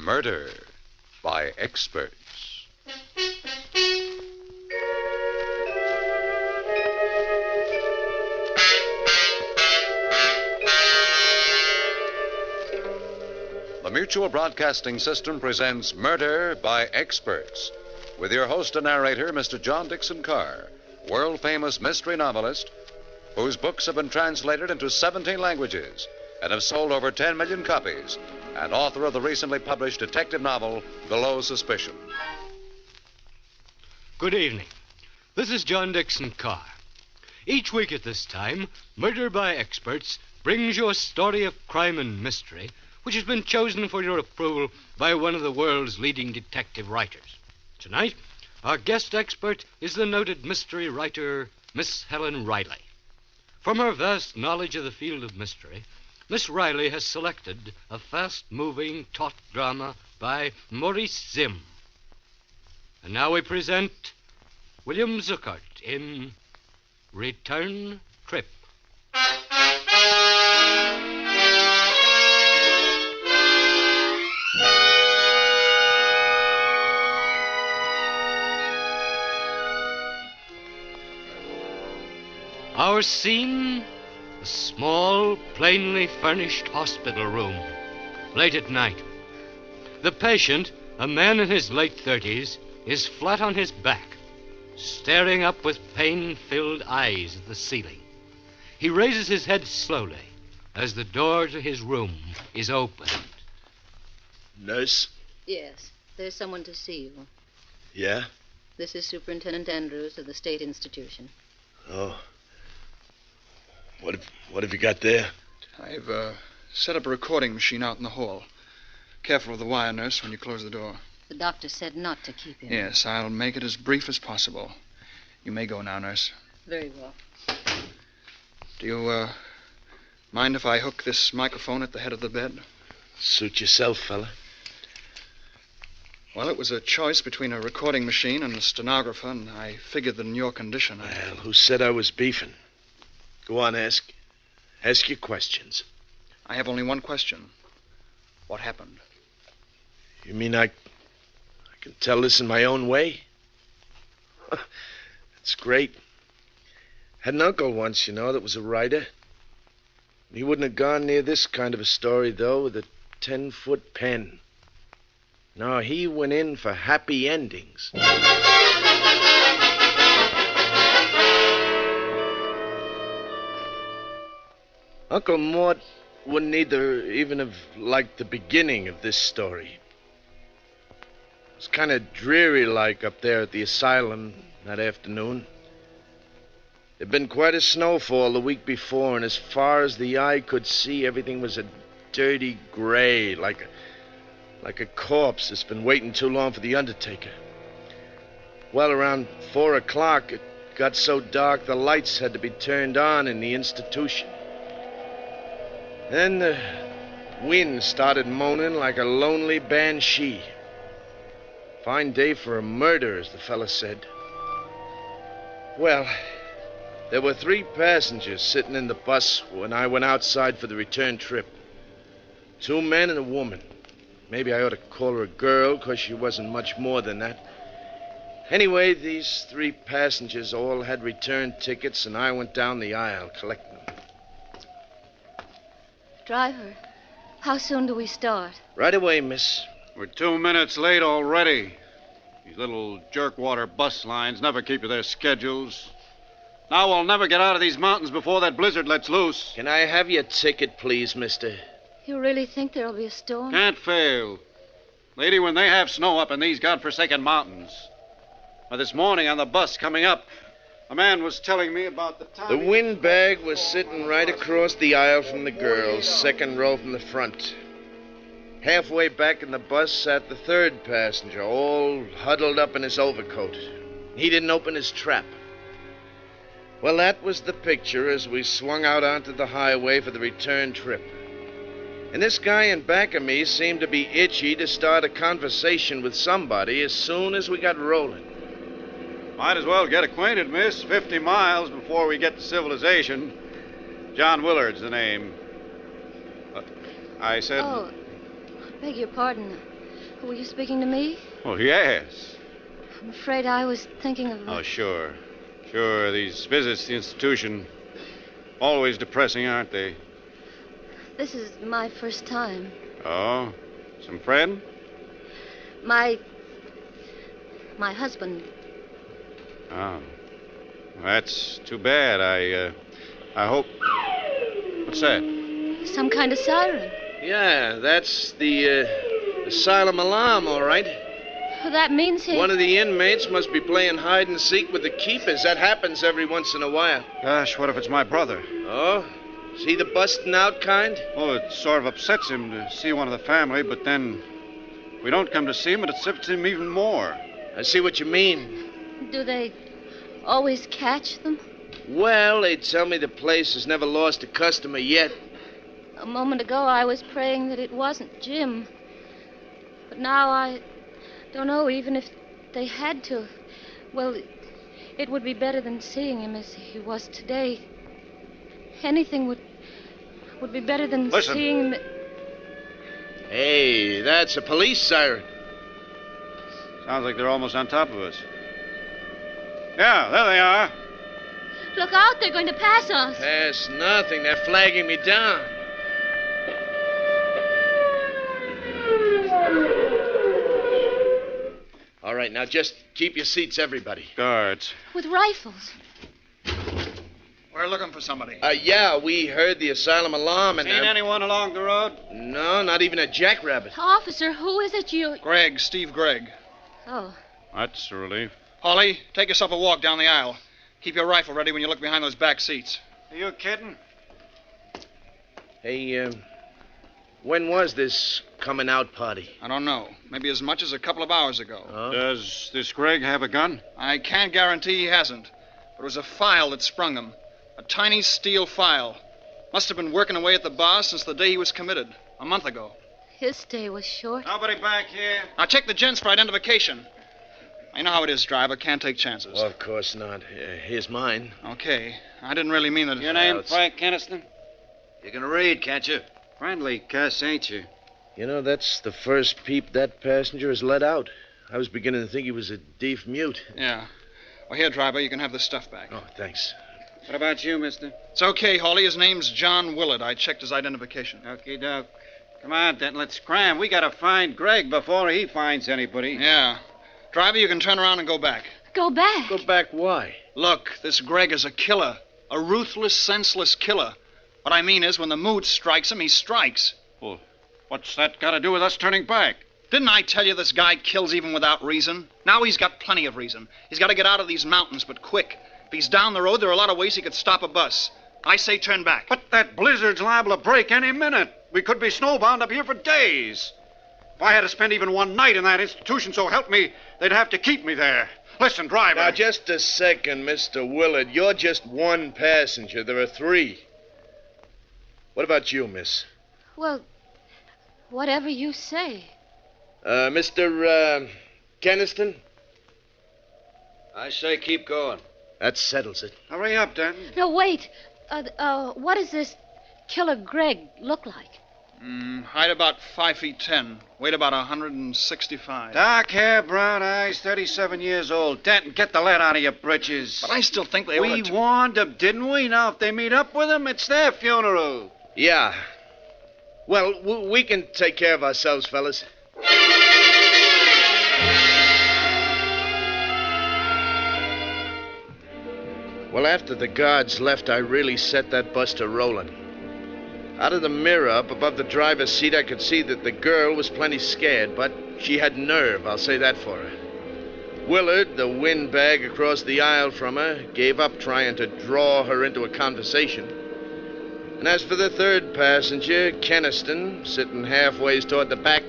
Murder by Experts. The Mutual Broadcasting System presents Murder by Experts, with your host and narrator, Mr. John Dickson Carr, world-famous mystery novelist, whose books have been translated into 17 languages and have sold over 10 million copies, and author of the recently published detective novel, Below Suspicion. Good evening. This is John Dickson Carr. Each week at this time, Murder by Experts brings you a story of crime and mystery which has been chosen for your approval by one of the world's leading detective writers. Tonight, our guest expert is the noted mystery writer, Miss Helen Riley. From her vast knowledge of the field of mystery, Miss Riley has selected a fast-moving, taut drama by Maurice Zimm. And now we present William Zuckert in Return Trip. Our scene, a small, plainly furnished hospital room, late at night. The patient, a man in his late 30s, is flat on his back, staring up with pain-filled eyes at the ceiling. He raises his head slowly as the door to his room is opened. Nurse? Yes, there's someone to see you. Yeah? This is Superintendent Andrews of the State Institution. Oh. What have you got there? I've set up a recording machine out in the hall. Careful of the wire, nurse, when you close the door. The doctor said not to keep him. Yes, I'll make it as brief as possible. You may go now, nurse. Very well. Do you, mind if I hook this microphone at the head of the bed? Suit yourself, fella. Well, it was a choice between a recording machine and a stenographer, and I figured that in your condition... Well, who said I was beefing? Go on, ask your questions. I have only one question. What happened? You mean I can tell this in my own way? That's great. Had an uncle once, that was a writer. He wouldn't have gone near this kind of a story, though, with a 10-foot pen. No, he went in for happy endings. Uncle Mort wouldn't even have liked the beginning of this story. It was kind of dreary-like up there at the asylum that afternoon. There'd been quite a snowfall the week before, and as far as the eye could see, everything was a dirty gray, like a corpse that's been waiting too long for the undertaker. Well, around 4 o'clock, it got so dark the lights had to be turned on in the institution. Then the wind started moaning like a lonely banshee. Fine day for a murder, as the fella said. Well, there were 3 passengers sitting in the bus when I went outside for the return trip. 2 men and a woman. Maybe I ought to call her a girl, because she wasn't much more than that. Anyway, these 3 passengers all had return tickets, and I went down the aisle collecting them. Driver, how soon do we start? Right away, miss. We're 2 minutes late already. These little jerkwater bus lines never keep to their schedules. Now we'll never get out of these mountains before that blizzard lets loose. Can I have your ticket, please, mister? You really think there'll be a storm? Can't fail. Lady, when they have snow up in these godforsaken mountains. Now, this morning on the bus coming up, a man was telling me about the time... The windbag was sitting right across the aisle from the girls, 2nd row from the front. Halfway back in the bus sat the 3rd passenger, all huddled up in his overcoat. He didn't open his trap. Well, that was the picture as we swung out onto the highway for the return trip. And this guy in back of me seemed to be itchy to start a conversation with somebody as soon as we got rolling. Might as well get acquainted, miss. 50 miles before we get to civilization. John Willard's the name. I said... Oh, beg your pardon. Were you speaking to me? Oh, yes. I'm afraid I was thinking of... Oh, sure. Sure, these visits to the institution, always depressing, aren't they? This is my first time. Oh? Some friend? My husband. Oh. That's too bad. I hope... What's that? Some kind of siren. Yeah, that's the asylum alarm, all right. Well, that means he... One of the inmates must be playing hide and seek with the keepers. That happens every once in a while. Gosh, what if it's my brother? Oh? Is he the busting out kind? Oh, it sort of upsets him to see one of the family, but then we don't come to see him, it upsets him even more. I see what you mean. Do they always catch them? Well, they tell me the place has never lost a customer yet. A moment ago, I was praying that it wasn't Jim. But now I don't know, even if they had to. Well, it would be better than seeing him as he was today. Anything would be better than Listen. seeing him... Hey, that's a police siren. Sounds like they're almost on top of us. Yeah, there they are. Look out, they're going to pass us. That's nothing. They're flagging me down. All right, now just keep your seats, everybody. Guards. With rifles. We're looking for somebody. Yeah, we heard the asylum alarm and... Seen anyone along the road? No, not even a jackrabbit. Officer, who is it you... Gregg, Steve Gregg. Oh, That's a relief. Holly, take yourself a walk down the aisle. Keep your rifle ready when you look behind those back seats. Are you kidding? Hey, when was this coming out party? I don't know. Maybe as much as a couple of hours ago. Oh? Does this Gregg have a gun? I can't guarantee he hasn't. But it was a file that sprung him. A tiny steel file. Must have been working away at the bar since the day he was committed. A month ago. his stay was short. Nobody back here? Now check the gents for identification. I know how it is, driver. Can't take chances. Well, of course not. Here's mine. Okay. I didn't really mean that... Your name, it's- Frank Keniston? You can read, can't you? Friendly cuss, ain't you? You know, that's the first peep that passenger has let out. I was beginning to think he was a deaf mute. Yeah. Well, here, driver, you can have this stuff back. Oh, thanks. What about you, mister? It's okay, Hawley. His name's John Willard. I checked his identification. Okie doke. Come on, then, let's scram. We gotta find Gregg before he finds anybody. Yeah. Driver, you can turn around and go back. Go back. Go back, why? Look, this Gregg is a killer. A ruthless, senseless killer. What I mean is, when the mood strikes him, he strikes. Well, what's that got to do with us turning back? Didn't I tell you this guy kills even without reason? Now he's got plenty of reason. He's got to get out of these mountains, but quick. If he's down the road, there are a lot of ways he could stop a bus. I say turn back. But that blizzard's liable to break any minute. We could be snowbound up here for days. If I had to spend even one night in that institution, so help me, they'd have to keep me there. Listen, driver. Now, just a second, Mr. Willard. You're just one passenger. There are three. What about you, miss? Well, whatever you say. Mr. Keniston? I say keep going. That settles it. Hurry up, Denton. No, wait. What does this killer Gregg look like? Height about 5'10". Weight about 165. Dark hair, brown eyes, 37 years old. Denton, get the lead out of your britches. But I still think they We ought to... warned them, didn't we? Now, if they meet up with him, it's their funeral. Yeah. Well, we can take care of ourselves, fellas. Well, after the guards left, I really set that bus to rolling. Out of the mirror up above the driver's seat, I could see that the girl was plenty scared, but she had nerve, I'll say that for her. Willard, the windbag across the aisle from her, gave up trying to draw her into a conversation. And as for the third passenger, Keniston, sitting halfway toward the back,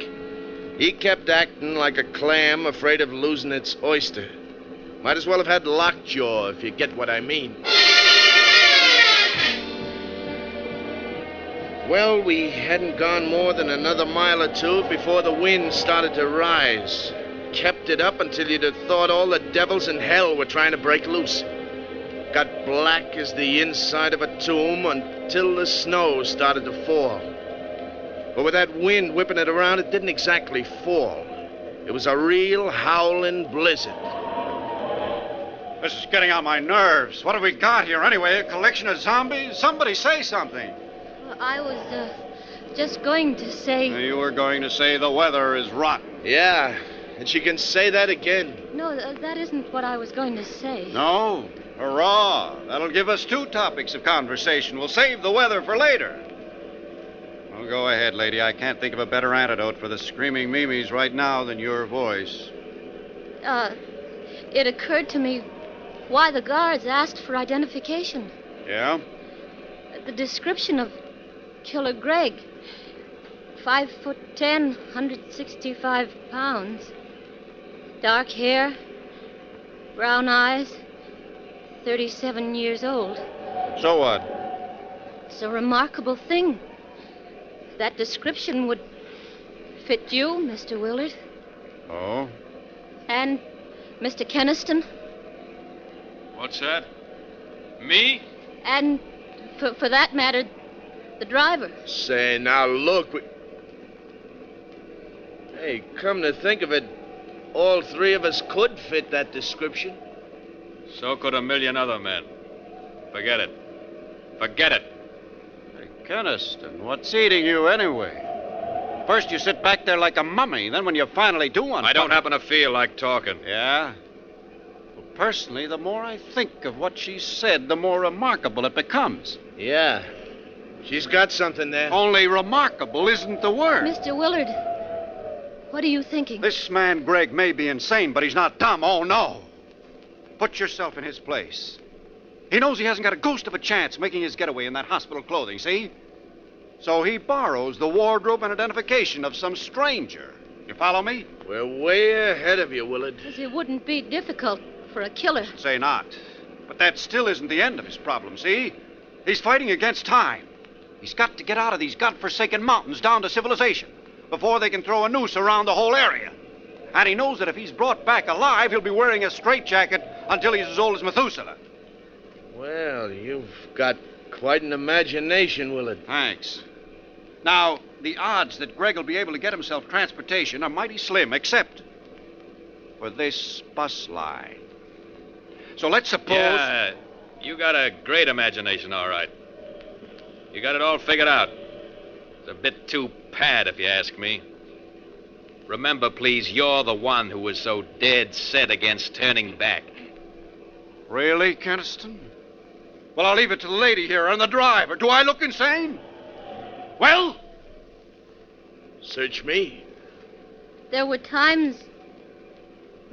he kept acting like a clam afraid of losing its oyster. Might as well have had lockjaw, if you get what I mean. Well, we hadn't gone more than another mile or two before the wind started to rise. Kept it up until you'd have thought all the devils in hell were trying to break loose. Got black as the inside of a tomb until the snow started to fall. But with that wind whipping it around, it didn't exactly fall. It was a real howling blizzard. This is getting on my nerves. What have we got here anyway? A collection of zombies? Somebody say something. Well, I was just going to say... You were going to say the weather is rotten. Yeah, and she can say that again. No, that isn't what I was going to say. No? Hurrah! That'll give us 2 topics of conversation. We'll save the weather for later. Well, go ahead, lady. I can't think of a better antidote for the screaming Mimis right now than your voice. It occurred to me why the guards asked for identification. Yeah? The description of Killer Greg. 5'10", 165 pounds. Dark hair, brown eyes, 37 years old. So what? It's a remarkable thing. That description would fit you, Mr. Willard. Oh? And Mr. Keniston. What's that? Me? And, for that matter, the driver. Say, now look. Hey, come to think of it, all 3 of us could fit that description. So could a million other men. Forget it. Forget it. Hey, Keniston, what's eating you anyway? First you sit back there like a mummy, then when you finally do one... I don't happen to feel like talking. Yeah? Well, personally, the more I think of what she said, the more remarkable it becomes. Yeah, she's got something there. Only remarkable isn't the word. Mr. Willard, what are you thinking? This man, Greg, may be insane, but he's not dumb. Oh, no. Put yourself in his place. He knows he hasn't got a ghost of a chance making his getaway in that hospital clothing, see? So he borrows the wardrobe and identification of some stranger. You follow me? We're way ahead of you, Willard. Because it wouldn't be difficult for a killer. Say not. But that still isn't the end of his problem, see? He's fighting against time. He's got to get out of these godforsaken mountains down to civilization before they can throw a noose around the whole area. And he knows that if he's brought back alive, he'll be wearing a straitjacket until he's as old as Methuselah. Well, you've got quite an imagination, Willard. Thanks. Now, the odds that Greg will be able to get himself transportation are mighty slim, except for this bus line. So let's suppose... Yeah, you got a great imagination, all right. You got it all figured out. It's a bit too pat, if you ask me. Remember, please, you're the one who was so dead set against turning back. Really, Keniston? Well, I'll leave it to the lady here and the driver. Do I look insane? Well? Search me. There were times,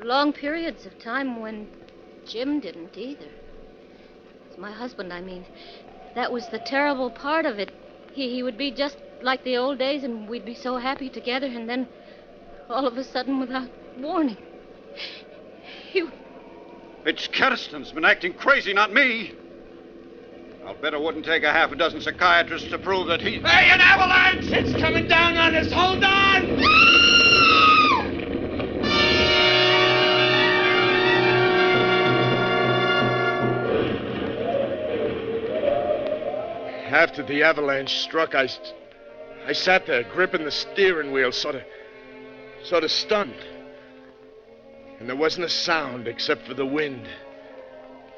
long periods of time when Jim didn't either. It's my husband, I mean. That was the terrible part of it. He would be just like the old days, and we'd be so happy together, and then all of a sudden, without warning, he... It's Keniston's been acting crazy, not me. I'll bet it wouldn't take a half a dozen psychiatrists to prove that he... Hey, an avalanche! It's coming down on us! Hold on! After the avalanche struck, I sat there gripping the steering wheel, sort of stunned. And there wasn't a sound except for the wind.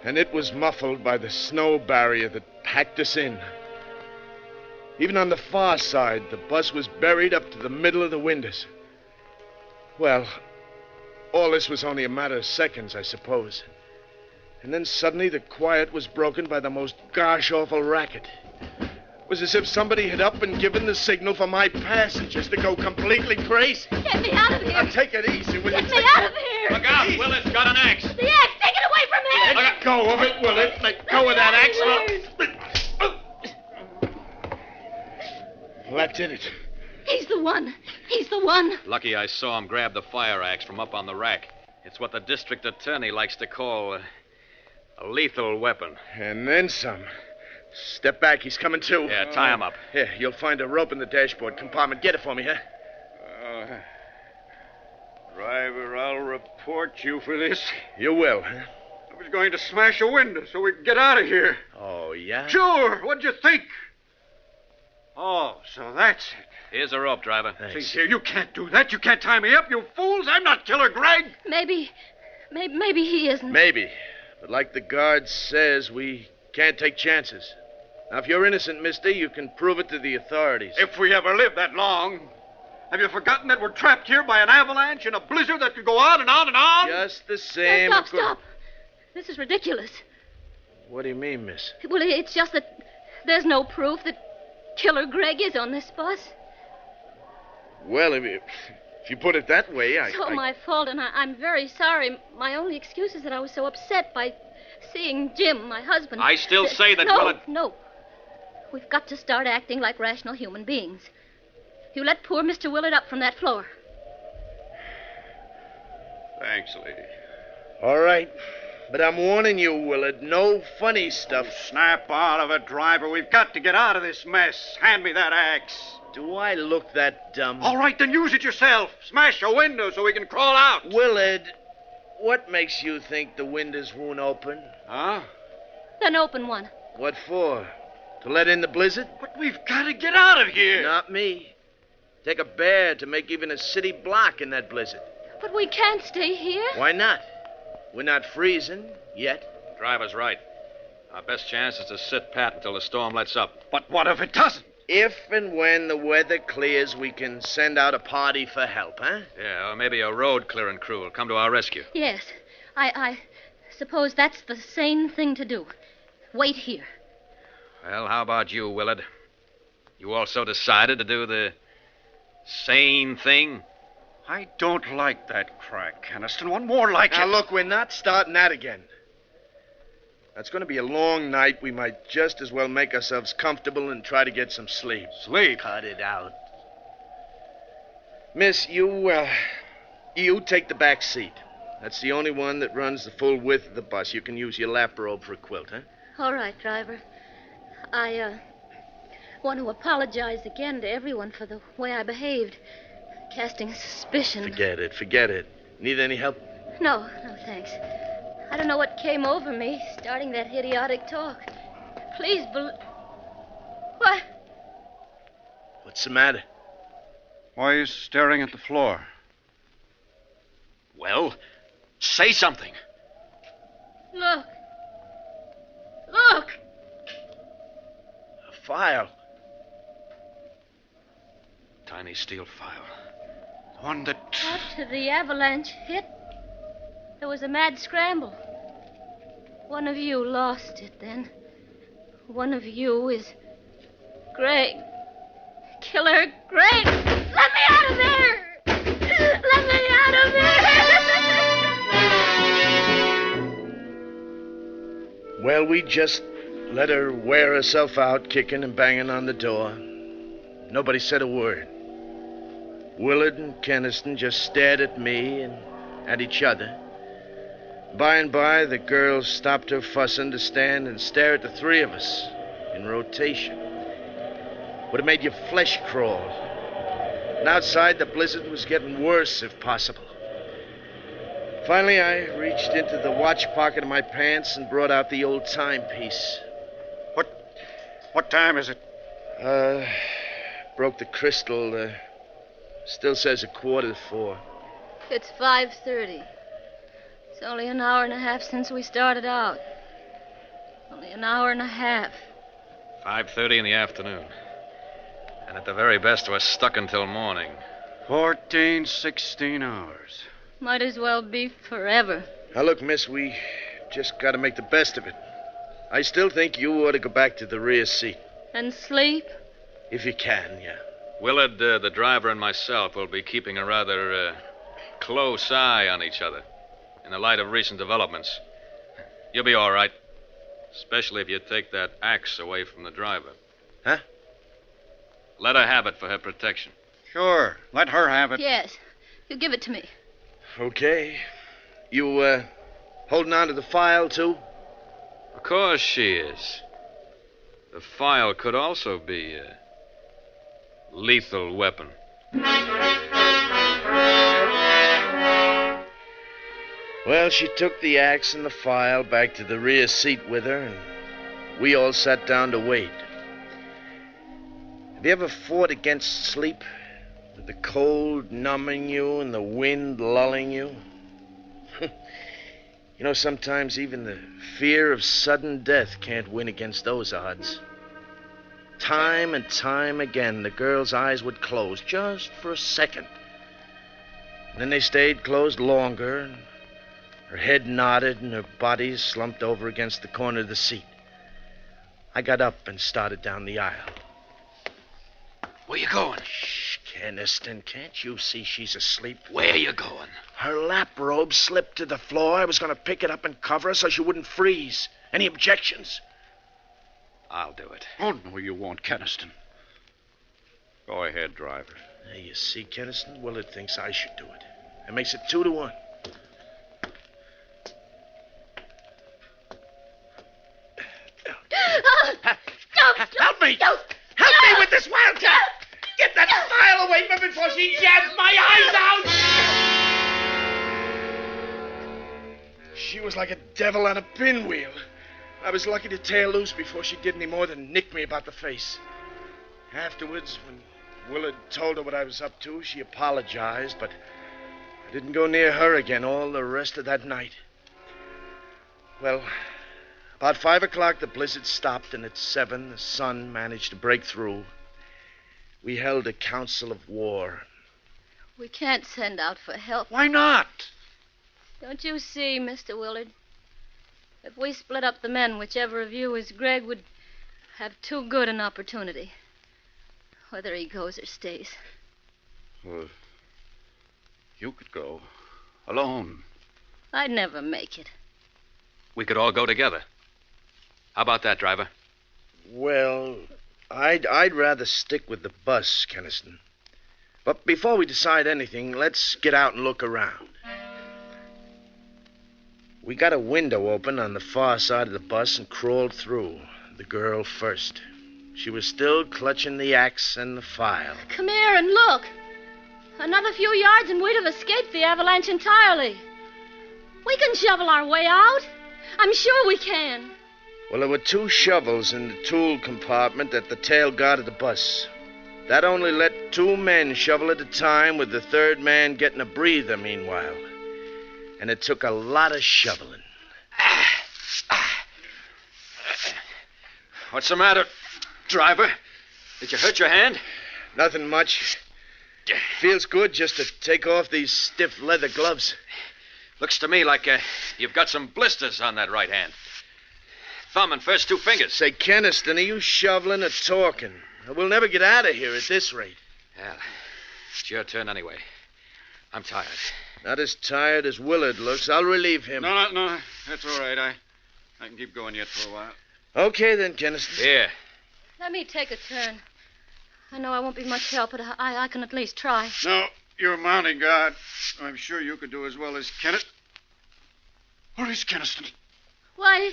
And it was muffled by the snow barrier that packed us in. Even on the far side, the bus was buried up to the middle of the windows. Well, all this was only a matter of seconds, I suppose. And then suddenly the quiet was broken by the most gosh-awful racket. It was as if somebody had up and given the signal for my passengers to go completely crazy. Get me out of here! Now, take it easy, will you? Get me out of here! Look out! Willard's got an axe! The axe! Take it away from me! Let go of it, Willard. Let go of that axe. Well, that did it. He's the one. He's the one. Lucky I saw him grab the fire axe from up on the rack. It's what the district attorney likes to call a lethal weapon. And then some. Step back. He's coming too. Yeah, tie him up. Here, you'll find a rope in the dashboard compartment. Get it for me, huh? Driver, I'll report you for this. You will, huh? I was going to smash a window so we could get out of here. Oh, yeah? Sure. What'd you think? Oh, so that's it. Here's a rope, driver. Please, here, you can't do that. You can't tie me up, you fools. I'm not Killer Greg. Maybe he isn't. Maybe. But like the guard says, we can't take chances. Now, if you're innocent, mister, you can prove it to the authorities. If we ever live that long. Have you forgotten that we're trapped here by an avalanche and a blizzard that could go on and on and on? Just the same... Stop. This is ridiculous. What do you mean, miss? Well, it's just that there's no proof that Killer Greg is on this bus. Well, if you put it that way, It's all my fault, and I'm very sorry. My only excuse is that I was so upset by seeing Jim, my husband. I still say that Willard... No. We've got to start acting like rational human beings. You let poor Mr. Willard up from that floor. Thanks, lady. All right. But I'm warning you, Willard, no funny stuff. Snap out of it, driver. We've got to get out of this mess. Hand me that axe. Do I look that dumb? All right, then use it yourself. Smash a window so we can crawl out. Willard, what makes you think the windows won't open? Huh? Then open one. What for? To let in the blizzard? But we've got to get out of here. Not me. Take a bear to make even a city block in that blizzard. But we can't stay here. Why not? We're not freezing yet. Driver's right. Our best chance is to sit pat until the storm lets up. But what if it doesn't? If and when the weather clears, we can send out a party for help, huh? Yeah, or maybe a road clearing crew will come to our rescue. Yes. I suppose that's the sane thing to do. Wait here. Well, how about you, Willard? You also decided to do the sane thing? I don't like that crack, Keniston. One more like it. Now, look, we're not starting that again. That's going to be a long night. We might just as well make ourselves comfortable and try to get some sleep. Sleep? Cut it out. Miss, you take the back seat. That's the only one that runs the full width of the bus. You can use your lap robe for a quilt, huh? All right, driver. I want to apologize again to everyone for the way I behaved. Casting suspicion. Forget it. Need any help? No, thanks. I don't know what came over me, starting that idiotic talk. Please What? What's the matter? Why are you staring at the floor? Well, say something. Look. A file. Tiny steel file. One that... After the avalanche hit, there was a mad scramble. One of you lost it then. One of you is Greg. Killer Greg! Let me out of there! Let me out of there! Well, we just let her wear herself out, kicking and banging on the door. Nobody said a word. Willard and Keniston just stared at me and at each other. By and by, the girl stopped her fussing to stand and stare at the three of us in rotation. Would have made your flesh crawl. And outside, the blizzard was getting worse, if possible. Finally, I reached into the watch pocket of my pants and brought out the old timepiece. What time is it? Broke the crystal. Still says 4:15. It's 5:30. It's only an hour and a half since we started out. Only an hour and a half. 5:30 in the afternoon. And at the very best, we're stuck until morning. 16 hours. Might as well be forever. Now, look, miss, we just got to make the best of it. I still think you ought to go back to the rear seat. And sleep? If you can, yeah. Willard, the driver, and myself will be keeping a rather close eye on each other in the light of recent developments. You'll be all right, especially if you take that axe away from the driver. Huh? Let her have it for her protection. Sure, let her have it. Yes. You give it to me. Okay. You, holding on to the file, too? Of course she is. The file could also be a lethal weapon. Well, she took the axe and the file back to the rear seat with her, and we all sat down to wait. Have you ever fought against sleep? With the cold numbing you and the wind lulling you? You know, sometimes even the fear of sudden death can't win against those odds. Time and time again, the girl's eyes would close just for a second. And then they stayed closed longer, and her head nodded and her body slumped over against the corner of the seat. I got up and started down the aisle. Where you going? Shh, Keniston, can't you see she's asleep? Where you going? Her lap robe slipped to the floor. I was going to pick it up and cover her so she wouldn't freeze. Any objections? I'll do it. Oh, no, you won't, Keniston. Go ahead, driver. There you see, Keniston, Willard thinks I should do it. That makes it 2-1. Help me! Help me with this wildcat! Get that file away from me before she jabs my eyes out! She was like a devil on a pinwheel. I was lucky to tear loose before she did any more than nick me about the face. Afterwards, when Willard told her what I was up to, she apologized, but I didn't go near her again all the rest of that night. Well, about 5 o'clock, the blizzard stopped, and at 7, the sun managed to break through. We held a council of war. We can't send out for help. Why not? Don't you see, Mr. Willard? If we split up the men, whichever of you is Greg would have too good an opportunity. Whether he goes or stays. Well, you could go. Alone. I'd never make it. We could all go together. How about that, driver? Well, I'd rather stick with the bus, Keniston. But before we decide anything, let's get out and look around. We got a window open on the far side of the bus and crawled through. The girl first. She was still clutching the axe and the file. Come here and look. Another few yards and we'd have escaped the avalanche entirely. We can shovel our way out. I'm sure we can. Well, there were 2 shovels in the tool compartment at the tail guard of the bus. That only let 2 men shovel at a time, with the 3rd man getting a breather meanwhile. And it took a lot of shoveling. What's the matter, driver? Did you hurt your hand? Nothing much. Feels good just to take off these stiff leather gloves. Looks to me like you've got some blisters on that right hand. Thumb and first 2 fingers. Say, Keniston, are you shoveling or talking? We'll never get out of here at this rate. Well, it's your turn anyway. I'm tired. Not as tired as Willard looks. I'll relieve him. No. That's all right. I can keep going yet for a while. Okay, then, Keniston. Here. Let me take a turn. I know I won't be much help, but I can at least try. No, you're mounting guard. I'm sure you could do as well as Kenneth. Where is Keniston? Why...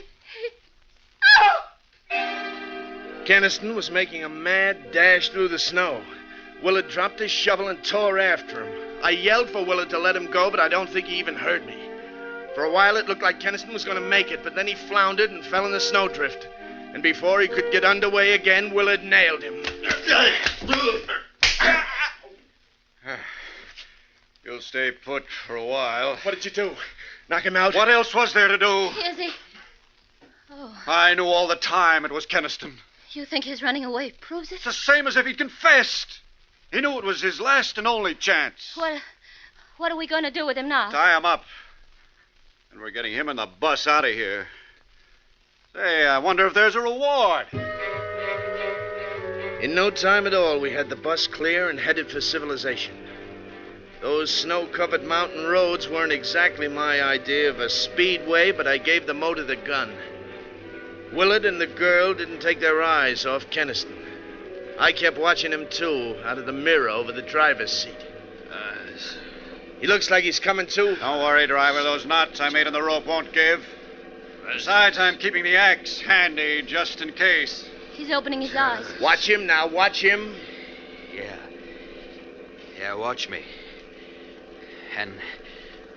Keniston was making a mad dash through the snow. Willard dropped his shovel and tore after him. I yelled for Willard to let him go, but I don't think he even heard me. For a while, it looked like Keniston was going to make it, but then he floundered and fell in the snowdrift. And before he could get underway again, Willard nailed him. You'll stay put for a while. What did you do? Knock him out? What else was there to do? Is he... Oh, I knew all the time it was Keniston. you think his running away proves it? It's the same as if he'd confessed. He knew it was his last and only chance. What are we going to do with him now? Tie him up. And we're getting him and the bus out of here. Say, I wonder if there's a reward. In no time at all, we had the bus clear and headed for civilization. Those snow-covered mountain roads weren't exactly my idea of a speedway, but I gave the motor the gun. Willard and the girl didn't take their eyes off Keniston. I kept watching him, too, out of the mirror over the driver's seat. He looks like he's coming to. Don't worry, driver. Those knots I made in the rope won't give. Besides, I'm keeping the axe handy just in case. He's opening his eyes. Watch him now. Watch him. Yeah, watch me. And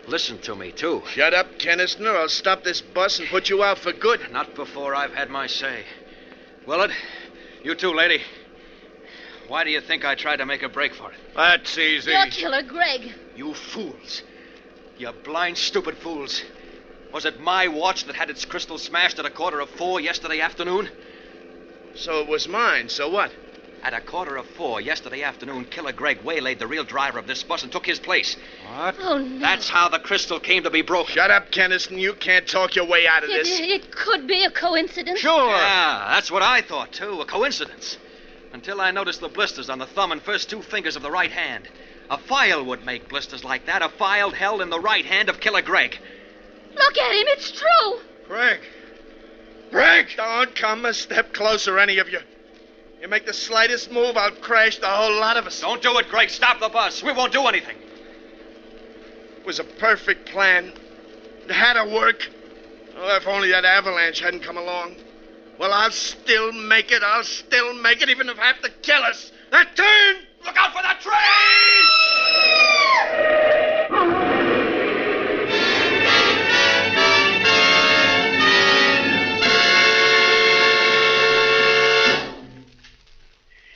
listen to me, too. Shut up, Keniston, or I'll stop this bus and put you out for good. Not before I've had my say. Willard, you too, lady. Why do you think I tried to make a break for it? That's easy. You're Killer Greg. You fools. You blind, stupid fools. Was it my watch that had its crystal smashed at 4:15 yesterday afternoon? So it was mine. So what? At 4:15 yesterday afternoon, Killer Greg waylaid the real driver of this bus and took his place. What? Oh, no. That's how the crystal came to be broken. Shut up, Kennison. You can't talk your way out of this. It could be a coincidence. Sure. Yeah, that's what I thought, too. A coincidence. Until I noticed the blisters on the thumb and first 2 fingers of the right hand. A file would make blisters like that. A file held in the right hand of Killer Greg. Look at him. It's true. Greg! Greg! Don't come a step closer, any of you. You make the slightest move, I'll crash the whole lot of us. Don't do it, Greg. Stop the bus. We won't do anything. It was a perfect plan. It had to work. Oh, if only that avalanche hadn't come along. Well, I'll still make it. I'll still make it, even if I have to kill us. That turn! Look out for that train!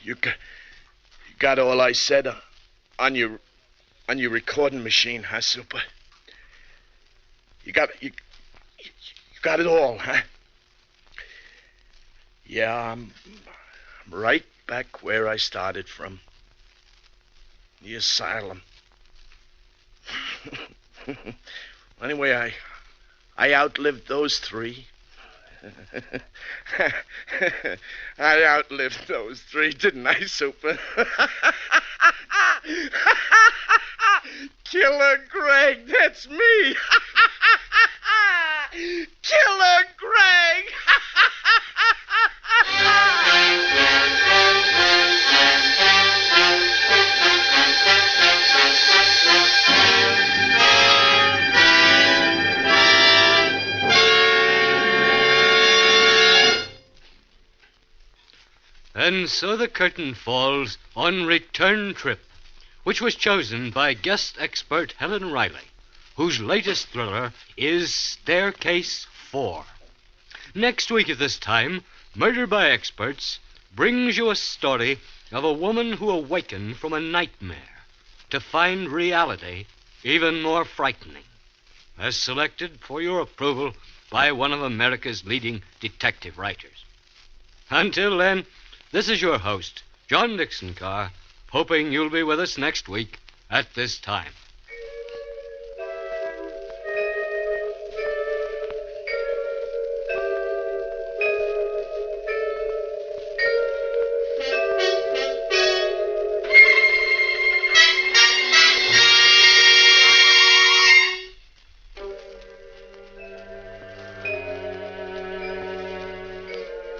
You got all I said on your recording machine, huh, Super? You got it all, huh? Yeah, I'm right back where I started from. The asylum. Anyway, I outlived those 3. I outlived those 3, didn't I, Super? Killer Greg, that's me. Killer Greg. And so the curtain falls on Return Trip, which was chosen by guest expert Helen Riley, whose latest thriller is Staircase 4. Next week at this time, Murder by Experts brings you a story of a woman who awakened from a nightmare to find reality even more frightening, as selected for your approval by one of America's leading detective writers. Until then, this is your host, John Dickson Carr, hoping you'll be with us next week at this time.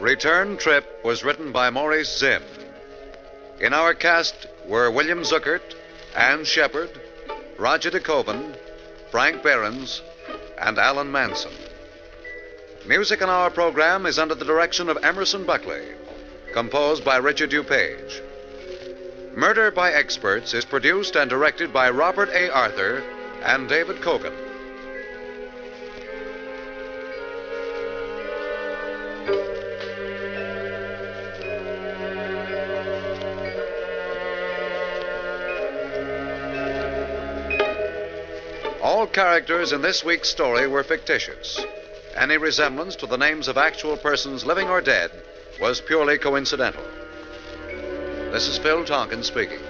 Return Trip was written by Maurice Zimm. In our cast were William Zuckert, Ann Shepard, Roger de Koven, Frank Behrens, and Alan Manson. Music in our program is under the direction of Emerson Buckley, composed by Richard DuPage. Murder by Experts is produced and directed by Robert A. Arthur and David Kogan. All characters in this week's story were fictitious. Any resemblance to the names of actual persons living or dead was purely coincidental. This is Phil Tonkin speaking.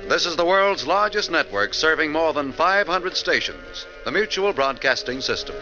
This is the world's largest network serving more than 500 stations, the Mutual Broadcasting System.